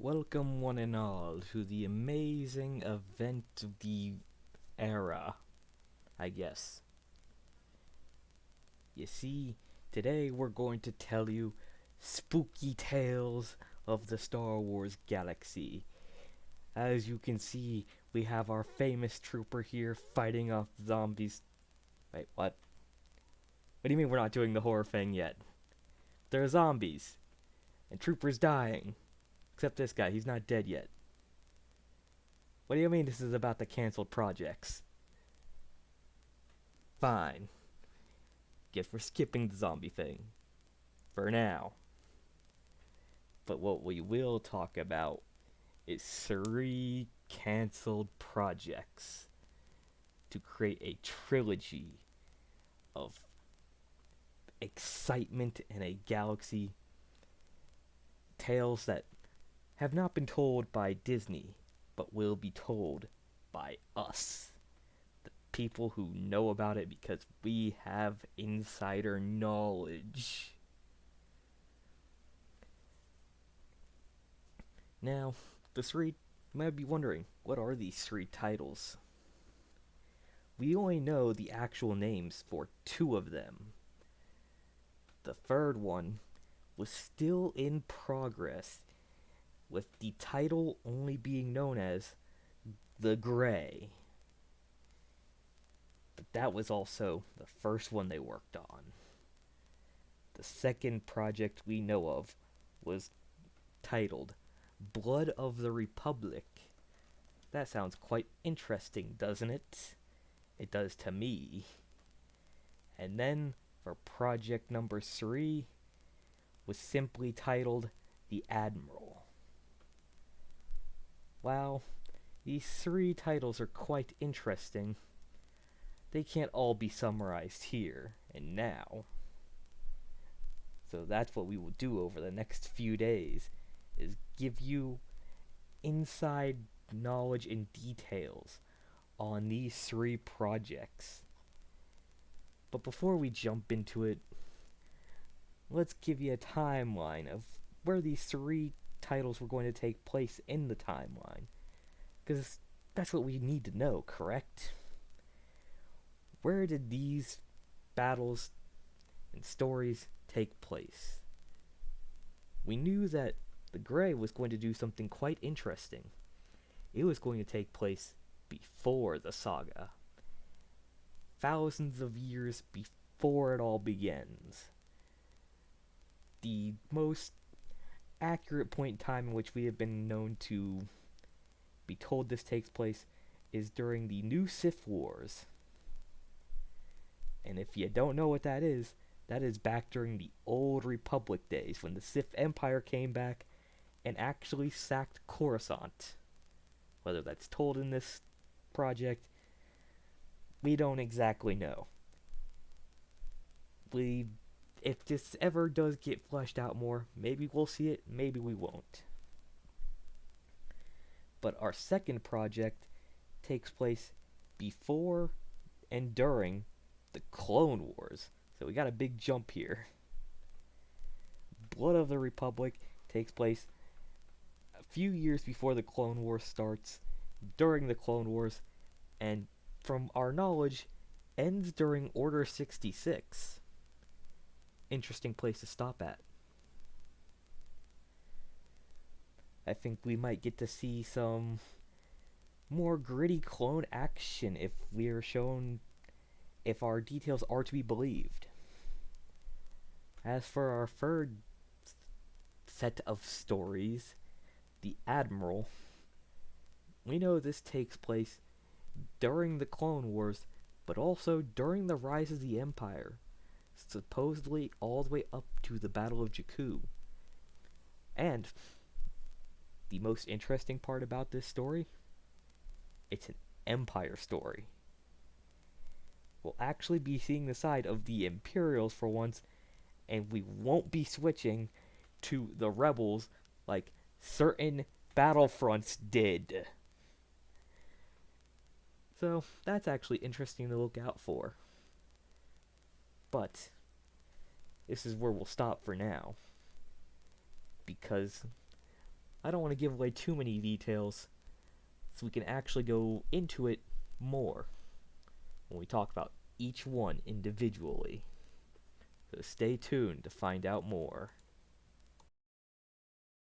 Welcome, one and all, to the amazing event of the era, I guess. You see, today we're going to tell you spooky tales of the Star Wars galaxy. As you can see, we have our famous trooper here fighting off zombies. Wait, what? What do you mean we're not doing the horror thing yet? There are zombies, and troopers dying. Except this guy, he's not dead yet. What do you mean this is about the cancelled projects? Fine. Guess we're skipping the zombie thing. For now. But what we will talk about is 3 cancelled projects to create a trilogy of excitement in a galaxy. Tales that have not been told by Disney, but will be told by us, the people who know about it, because we have insider knowledge. Now, you might be wondering, what are these 3 titles? We only know the actual names for 2 of them. The third one was still in progress, with the title only being known as The Gray. But that was also the first one they worked on. The second project we know of was titled Blood of the Republic. That sounds quite interesting, doesn't it? It does to me. And then, for project number 3, was simply titled The Admiral. Wow, these 3 titles are quite interesting. They can't all be summarized here and now. So that's what we will do over the next few days, is give you inside knowledge and details on these 3 projects. But before we jump into it, let's give you a timeline of where these 3 titles were going to take place in the timeline. Because that's what we need to know, correct? Where did these battles and stories take place? We knew that the Grey was going to do something quite interesting. It was going to take place before the saga. Thousands of years before it all begins. The most accurate point in time in which we have been known to be told this takes place is during the New Sith Wars. And if you don't know what that is back during the Old Republic days, when the Sith Empire came back and actually sacked Coruscant. Whether that's told in this project, we don't exactly know. If this ever does get fleshed out more, maybe we'll see it, maybe we won't. But our second project takes place before and during the Clone Wars. So we got a big jump here. Blood of the Republic takes place a few years before the Clone Wars starts, during the Clone Wars, and from our knowledge, ends during Order 66. Interesting place to stop at. I think we might get to see some more gritty clone action if our details are to be believed. As for our third set of stories, The Admiral, we know this takes place during the Clone Wars, but also during the rise of the Empire, supposedly all the way up to the Battle of Jakku. And the most interesting part about this story, it's an Empire story. We'll actually be seeing the side of the Imperials for once, and we won't be switching to the Rebels like certain Battlefronts did. So that's actually interesting to look out for. But this is where we'll stop for now, because I don't want to give away too many details, so we can actually go into it more when we talk about each one individually. So stay tuned to find out more.